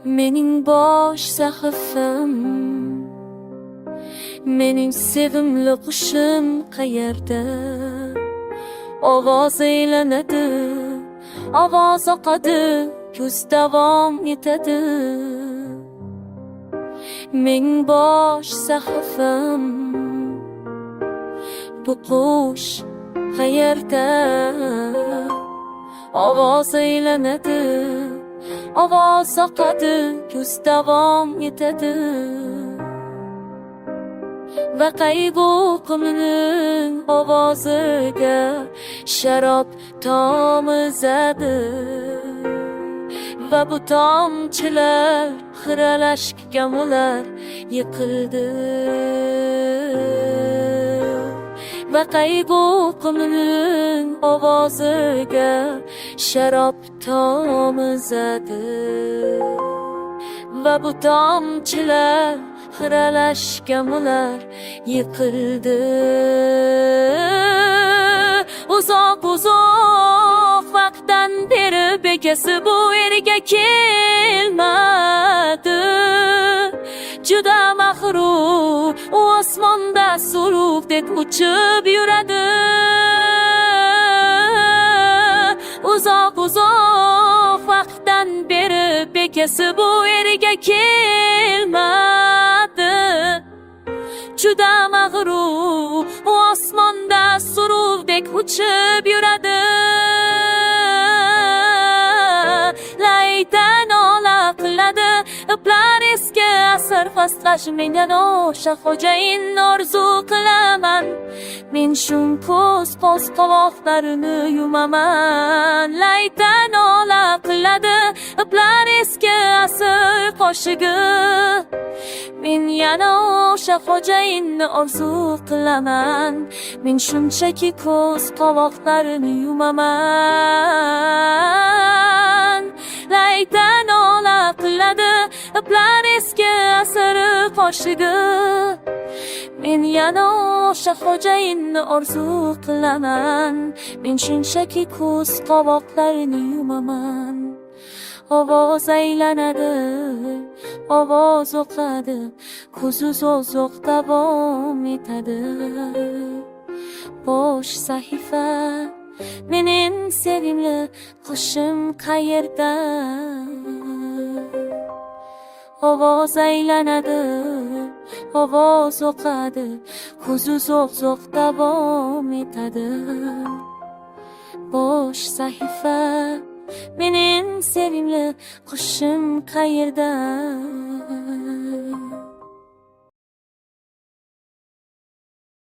Mening bosh sahifam, mening sevimli qushim qayerda? Ovoz aylanadi, ovoz oqadi, ko'z davom etadi. Mening bosh sahifam, bu qush qayerda? Ovoz aylanadi, ovoz oqadi, ko'z davom etadi. Va qayg'u qumning ovoziga sharob tomizadi. Va bu tomchilar xiralashgan ular yiqildi. Va qayg'u qumning ovoziga sharob tomizadi. Va bu tomchilar xiralashgan ular yiqildi. Uzoq vaqtdan beri bekasi bu yerga kelmadi. Juda mag'rur, u osmonda suruvdek uchib yuradi. Uzoq vaqtdan beri bekasi bu yerga kelmadi. Juda mag'rur, u osmonda suruvdek uchib yuradi. Laydan ola qiladi, iplar eski asr pastlash. Men yana o'sha xo'jayin orzu qilaman. Men shum ko'z qovoqlarini yumaman. Laydan ola qiladi, iplar eski asr qoshig'i. Men yana o'sha xo'jayinni orzu qilaman. Men shunchaki ko'z qovoqlarini yumaman. Laydan ola qiladi, iplar eski asr qoshig'i. Men yana o'sha xo'jayinni orzu qilaman. Men shunchaki ko'z qovoqlarini yumaman. Ovoz aylanadi, ovoz o'qadi, ko'z uzoq davom etadi. Bosh sahifa, mening sevimli qushim qayerda? Ovoz aylanadi, ovoz o'qadi, ko'z uzoq davom etadi. Bosh sahifa, mening sevimli qushim qayerda?